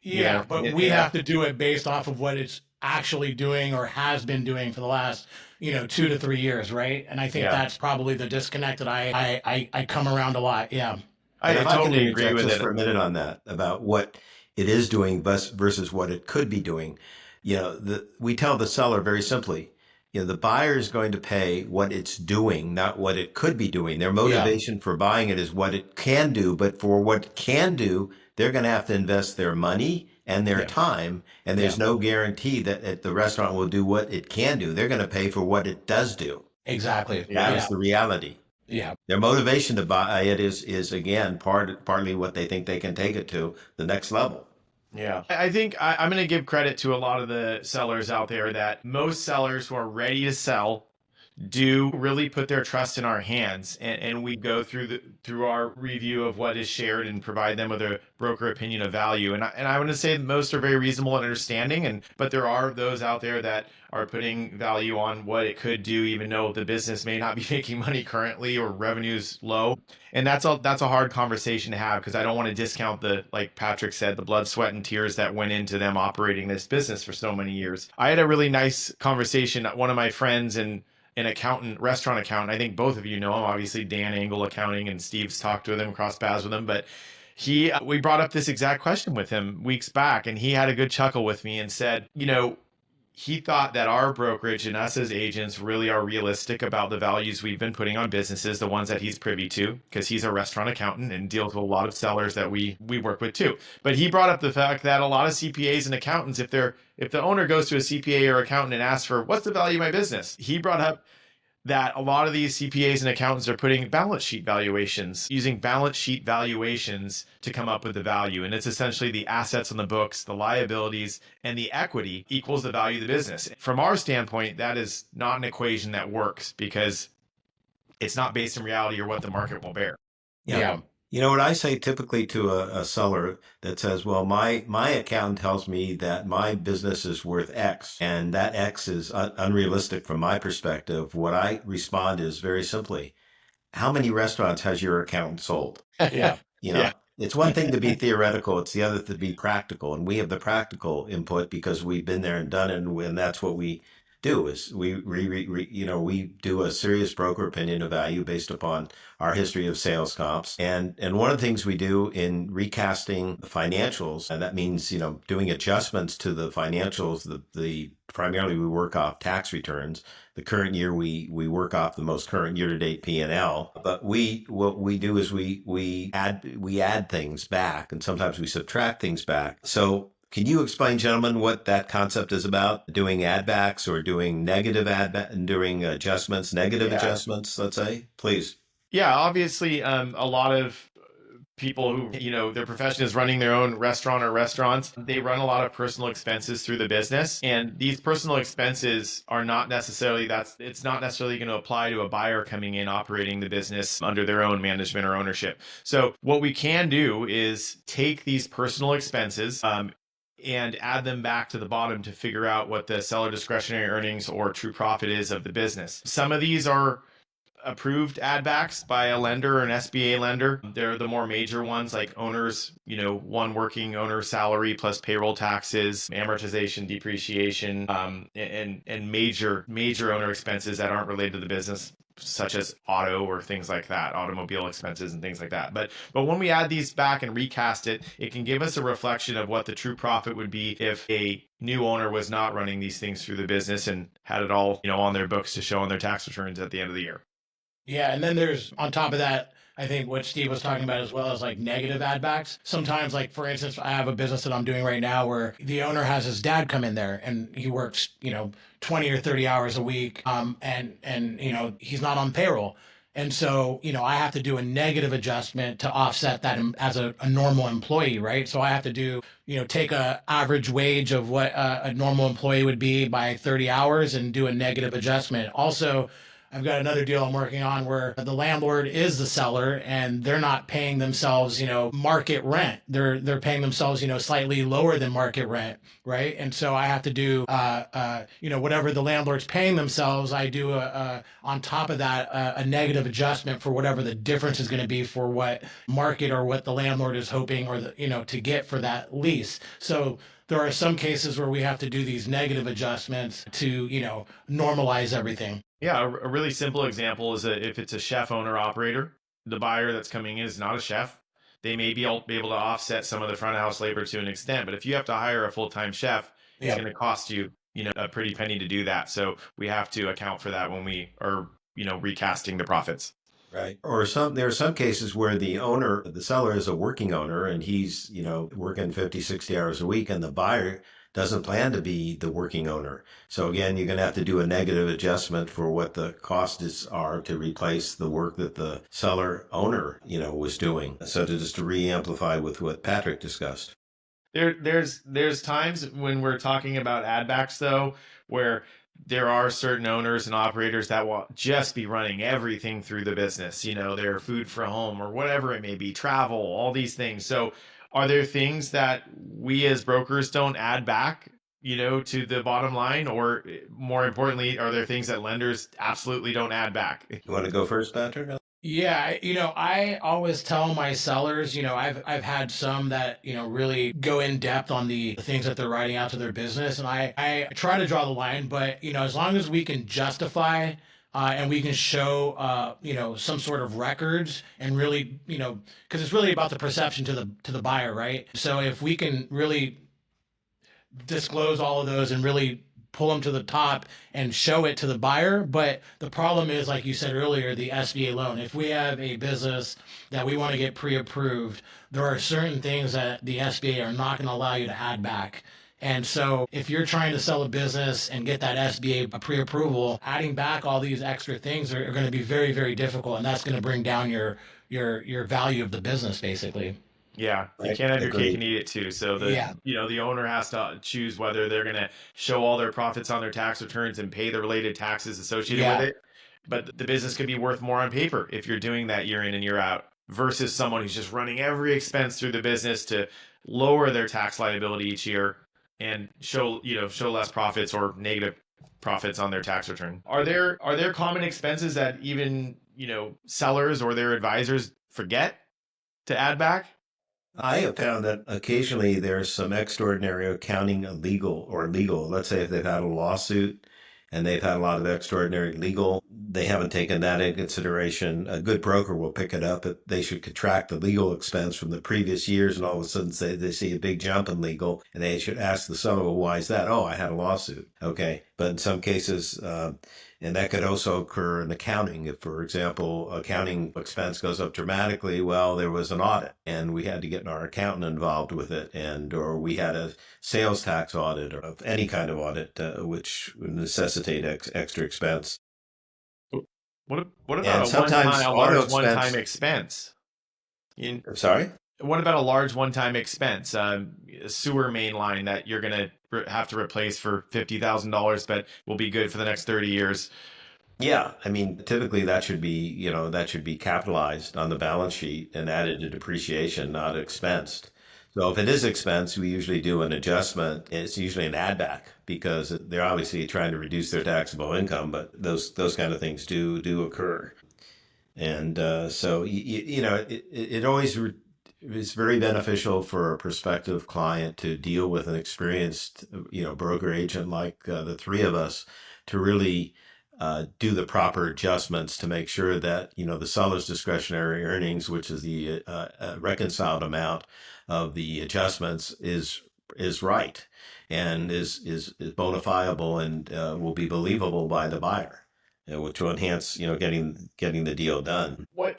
yeah, but we have to do it based off of what it's actually doing or has been doing for the last 2 to 3 years, right? And I think that's probably the disconnect that I come around a lot. Yeah, I totally agree with just it for a minute on that, about what it is doing versus what it could be doing. We tell the seller very simply, the buyer is going to pay what it's doing, not what it could be doing. Their motivation for buying it is what it can do, but for what it can do, they're going to have to invest their money and their time, and there's no guarantee that the restaurant will do what it can do. They're going to pay for what it does do. Exactly. That's the reality. Yeah. Their motivation to buy it is again partly what they think they can take it to the next level. Yeah. I think I'm going to give credit to a lot of the sellers out there, that most sellers who are ready to sell do really put their trust in our hands, and we go through our review of what is shared and provide them with a broker opinion of value. And I want to say most are very reasonable and understanding, but there are those out there that are putting value on what it could do, even though the business may not be making money currently or revenue's low. And that's a hard conversation to have, because I don't want to discount the, like Patrick said, the blood, sweat, and tears that went into them operating this business for so many years. I had a really nice conversation. One of my friends and an accountant, restaurant accountant, I think both of you know him, obviously Dan Engel Accounting, and Steve's talked with him, crossed paths with him, but we brought up this exact question with him weeks back, and he had a good chuckle with me and said, he thought that our brokerage and us as agents really are realistic about the values we've been putting on businesses, the ones that he's privy to, because he's a restaurant accountant and deals with a lot of sellers that we work with too. But he brought up the fact that a lot of CPAs and accountants, if the owner goes to a CPA or accountant and asks for, what's the value of my business? He brought up that a lot of these CPAs and accountants are putting balance sheet valuations, using balance sheet valuations to come up with the value. And it's essentially the assets on the books, the liabilities, and the equity equals the value of the business. From our standpoint, that is not an equation that works, because it's not based in reality or what the market will bear. Yeah. You know what I say typically to a seller that says, well, my accountant tells me that my business is worth X, and that X is unrealistic from my perspective. What I respond is very simply, how many restaurants has your accountant sold? Yeah. Yeah. It's one thing to be theoretical. It's the other to be practical. And we have the practical input because we've been there and done it. And that's what we do is we do a serious broker opinion of value based upon our history of sales comps. And one of the things we do in recasting the financials, and that means, doing adjustments to the financials, primarily we work off tax returns. The current year, we work off the most current year-to-date P&L. But what we do is we add things back, and sometimes we subtract things back. So can you explain, gentlemen, what that concept is about? Doing add backs or doing negative doing adjustments, negative adjustments, let's say, please. Yeah, obviously, a lot of people who, their profession is running their own restaurant or restaurants, they run a lot of personal expenses through the business. And these personal expenses are not necessarily, it's not necessarily going to apply to a buyer coming in operating the business under their own management or ownership. So what we can do is take these personal expenses, and add them back to the bottom to figure out what the seller discretionary earnings or true profit is of the business. Some of these are approved add backs by a lender or an SBA lender. They're the more major ones, like owners, one working owner salary plus payroll taxes, amortization, depreciation, and major owner expenses that aren't related to the business, such as auto or things like that, automobile expenses and things like that. But when we add these back and recast it, it can give us a reflection of what the true profit would be if a new owner was not running these things through the business and had it all, on their books to show on their tax returns at the end of the year. Yeah, and then there's, on top of that, I think what Steve was talking about as well as like negative add backs. Sometimes, like for instance, I have a business that I'm doing right now where the owner has his dad come in there and he works, 20 or 30 hours a week, and he's not on payroll. And so, I have to do a negative adjustment to offset that as a normal employee, right? So I have to do, take a average wage of what a normal employee would be by 30 hours and do a negative adjustment. Also, I've got another deal I'm working on where the landlord is the seller and they're not paying themselves, market rent. They're paying themselves, slightly lower than market rent, right? And so I have to do, whatever the landlord's paying themselves, I do on top of that a negative adjustment for whatever the difference is going to be for what market or what the landlord is hoping or to get for that lease. So there are some cases where we have to do these negative adjustments to, normalize everything. Yeah, a really simple example is if it's a chef owner operator, the buyer that's coming in is not a chef. They may be able to offset some of the front of house labor to an extent, but if you have to hire a full-time chef, it's going to cost you, a pretty penny to do that. So we have to account for that when we are, recasting the profits. Right. Or there are some cases where the seller is a working owner and he's, working 50, 60 hours a week, and the buyer doesn't plan to be the working owner. So again, you're going to have to do a negative adjustment for what the costs are to replace the work that the seller owner, was doing. So to re-amplify with what Patrick discussed. There's times when we're talking about add backs though, where there are certain owners and operators that will just be running everything through the business, their food for home or whatever it may be, travel, all these things. So are there things that we as brokers don't add back, to the bottom line? Or more importantly, are there things that lenders absolutely don't add back? You want to go first, Patrick? Yeah, I always tell my sellers, I've had some that, really go in depth on the things that they're writing out to their business. And I try to draw the line, but, as long as we can justify and we can show, some sort of records and really, because it's really about the perception to the buyer, right? So if we can really disclose all of those and really pull them to the top and show it to the buyer. But the problem is, like you said earlier, the SBA loan. If we have a business that we want to get pre-approved, there are certain things that the SBA are not going to allow you to add back. And so if you're trying to sell a business and get that SBA pre-approval, adding back all these extra things are going to be very, very difficult. And that's going to bring down your value of the business, basically. Yeah, you I can't have your cake agree. and eat it too. So Yeah. the owner has to choose whether they're going to show all their profits on their tax returns and pay the related taxes associated with Yeah. it. But the business could be worth more on paper if you're doing that year in and year out versus someone who's just running every expense through the business to lower their tax liability each year and show less profits or negative profits on their tax return. Are there common expenses that even, sellers or their advisors forget to add back? I have found that occasionally there's some extraordinary accounting legal. Let's say if they've had a lawsuit and they've had a lot of extraordinary legal, they haven't taken that into consideration. A good broker will pick it up. They should contract the legal expense from the previous years, and all of a sudden they see a big jump in legal, and they should ask the seller, well, why is that? Oh, I had a lawsuit. Okay. But in some cases, and that could also occur in accounting. If, for example, accounting expense goes up dramatically, well, there was an audit and we had to get our accountant involved with it, or we had a sales tax audit or of any kind of audit, which would necessitate extra expense. What And about sometimes a auto large one-time expense. expense? In, Sorry. what about a large one-time expense? A sewer main line that you're gonna have to replace for $50,000, but will be good for the next 30 years. Yeah, I mean, typically that should be capitalized on the balance sheet and added to depreciation, not expensed. So if it is expense, we usually do an adjustment. It's usually an add back because they're obviously trying to reduce their taxable income, but those kind of things do occur. And so it always is very beneficial for a prospective client to deal with an experienced broker agent like the three of us to really do the proper adjustments to make sure that the seller's discretionary earnings, which is the reconciled amount of the adjustments, is right and is bona fiable and will be believable by the buyer, which will enhance getting the deal done. What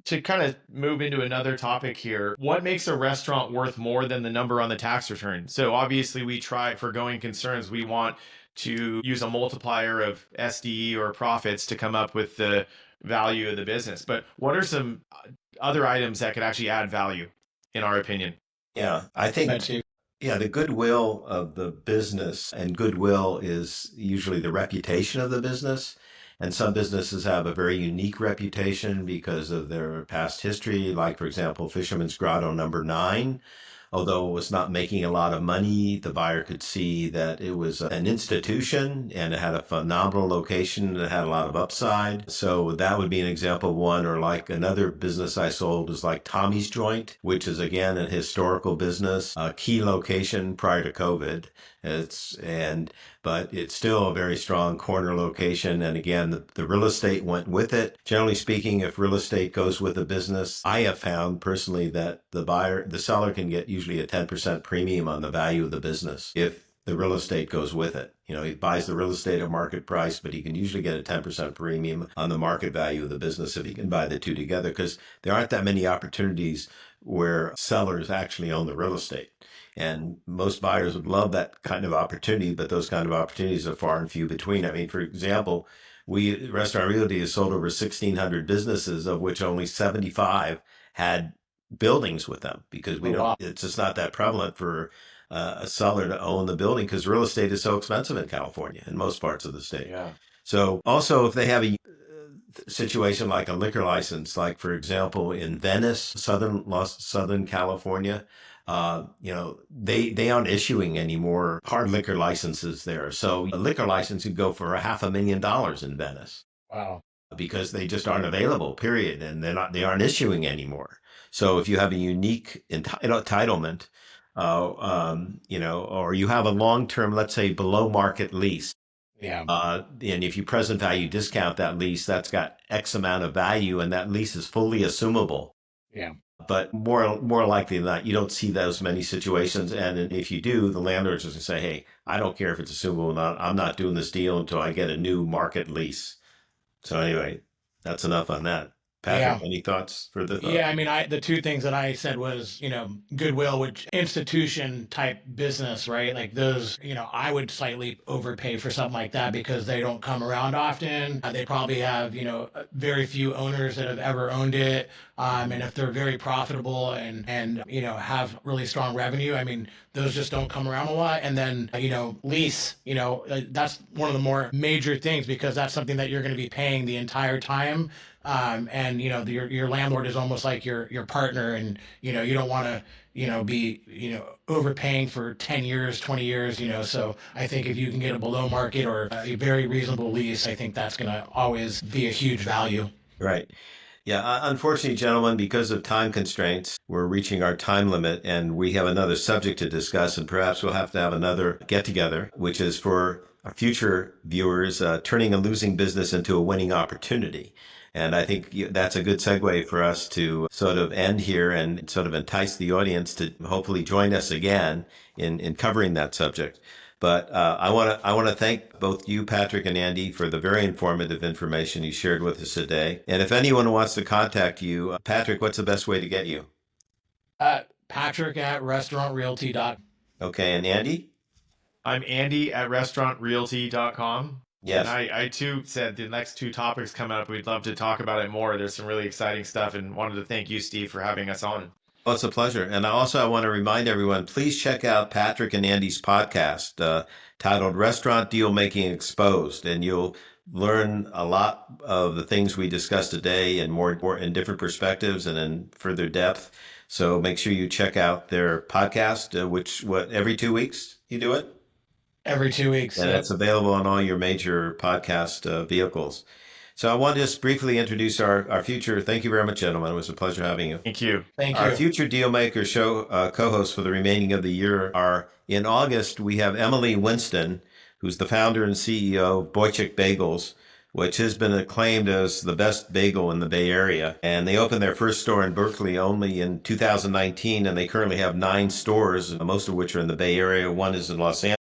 To kind of move into another topic here, what makes a restaurant worth more than the number on the tax return? So obviously we try for going concerns, we want to use a multiplier of SDE or profits to come up with the value of the business. But what are some other items that could actually add value, in our opinion? Yeah, I think That's it. yeah, the goodwill of the business, and goodwill is usually the reputation of the business. And some businesses have a very unique reputation because of their past history. Like, for example, Fisherman's Grotto number 9. Although it was not making a lot of money, the buyer could see that it was an institution and it had a phenomenal location and it had a lot of upside. So that would be an example of one. Or like another business I sold is like Tommy's Joint, which is again a historical business, a key location prior to COVID. But it's still a very strong corner location. And again, the real estate went with it. Generally speaking, if real estate goes with a business, I have found personally that the seller can get usually a 10% premium on the value of the business if the real estate goes with it. He buys the real estate at market price, but he can usually get a 10% premium on the market value of the business if he can buy the two together, because there aren't that many opportunities where sellers actually own the real estate. And most buyers would love that kind of opportunity, but those kind of opportunities are far and few between. I mean, for example, Restaurant Realty has sold over 1,600 businesses, of which only 75 had buildings with them, because we Oh, don't, wow. it's just not that prevalent for a seller to own the building because real estate is so expensive in California, in most parts of the state. Yeah. So also, if they have a situation like a liquor license, like for example in Venice, Southern California, they aren't issuing any more hard liquor licenses there. So a liquor license could go for $500,000 in Venice Wow. because they just aren't available, period. And they aren't issuing anymore. So if you have a unique entitlement, or you have a long-term, let's say below market lease, Yeah. and if you present value discount that lease, that's got X amount of value and that lease is fully assumable. Yeah. But more likely than not, you don't see those many situations. And if you do, the landlord's just going to say, hey, I don't care if it's assumable or not. I'm not doing this deal until I get a new market lease. So anyway, that's enough on that. Patrick, any thoughts, further thoughts? Yeah, I mean, the two things that I said was, goodwill, which institution type business, right? Like those, I would slightly overpay for something like that because they don't come around often. They probably have, very few owners that have ever owned it. And if they're very profitable and have really strong revenue, I mean, those just don't come around a lot. And then, lease, that's one of the more major things because that's something that you're going to be paying the entire time. And your landlord is almost like your partner, and you don't want to be overpaying for 10 years, 20 years. So I think if you can get a below market or a very reasonable lease, I think that's going to always be a huge value. Right. Yeah, unfortunately, gentlemen, because of time constraints, we're reaching our time limit and we have another subject to discuss, and perhaps we'll have to have another get together, which is for our future viewers, turning a losing business into a winning opportunity. And I think that's a good segue for us to sort of end here and sort of entice the audience to hopefully join us again in covering that subject. But I want to thank both you, Patrick, and Andy, for the very informative information you shared with us today. And if anyone wants to contact you, Patrick, what's the best way to get you? Patrick at restaurantrealty.com. Okay, and Andy? I'm Andy at restaurantrealty.com. Yes. And I too said the next two topics coming up, we'd love to talk about it more. There's some really exciting stuff, and wanted to thank you, Steve, for having us on. Well, it's a pleasure. And I want to remind everyone, please check out Patrick and Andy's podcast titled Restaurant Deal Making Exposed. And you'll learn a lot of the things we discussed today and more in different perspectives and in further depth. So make sure you check out their podcast, every 2 weeks you do it? Every 2 weeks. And it's available on all your major podcast vehicles. So I want to just briefly introduce our future. Thank you very much, gentlemen. It was a pleasure having you. Thank you. Thank you. Our future Dealmaker show co-hosts for the remaining of the year are, in August, we have Emily Winston, who's the founder and CEO of Boychik Bagels, which has been acclaimed as the best bagel in the Bay Area. And they opened their first store in Berkeley only in 2019, and they currently have 9 stores, most of which are in the Bay Area. One is in Los Angeles.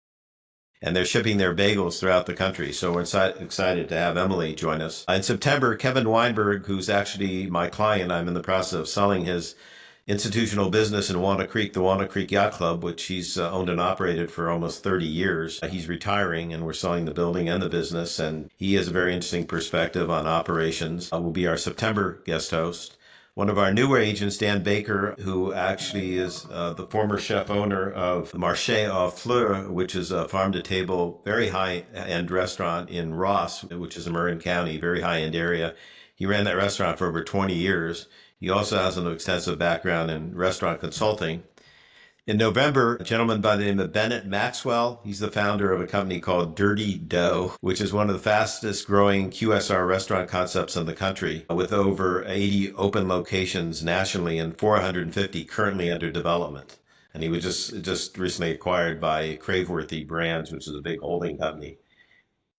And they're shipping their bagels throughout the country. So we're excited to have Emily join us. In September, Kevin Weinberg, who's actually my client, I'm in the process of selling his institutional business in Walnut Creek, the Walnut Creek Yacht Club, which he's owned and operated for almost 30 years. He's retiring, and we're selling the building and the business. And he has a very interesting perspective on operations. Will be our September guest host. One of our newer agents, Dan Baker, who actually is the former chef owner of Marché aux Fleurs, which is a farm-to-table, very high-end restaurant in Ross, which is in Marin County, very high-end area. He ran that restaurant for over 20 years. He also has an extensive background in restaurant consulting. In November, a gentleman by the name of Bennett Maxwell, he's the founder of a company called Dirty Dough, which is one of the fastest growing QSR restaurant concepts in the country, with over 80 open locations nationally and 450 currently under development. And he was just recently acquired by Craveworthy Brands, which is a big holding company.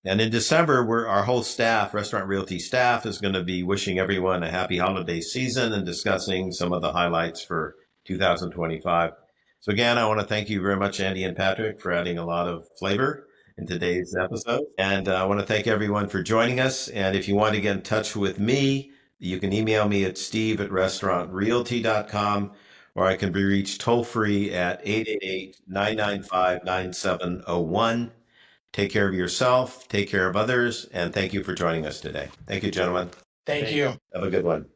And in December, our whole staff, Restaurant Realty staff, is going to be wishing everyone a happy holiday season and discussing some of the highlights for 2025. So again, I want to thank you very much, Andy and Patrick, for adding a lot of flavor in today's episode. And I want to thank everyone for joining us. And if you want to get in touch with me, you can email me at steve@restaurantrealty.com, or I can be reached toll-free at 888-995-9701. Take care of yourself, take care of others, and thank you for joining us today. Thank you, gentlemen. Thank you. Have a good one.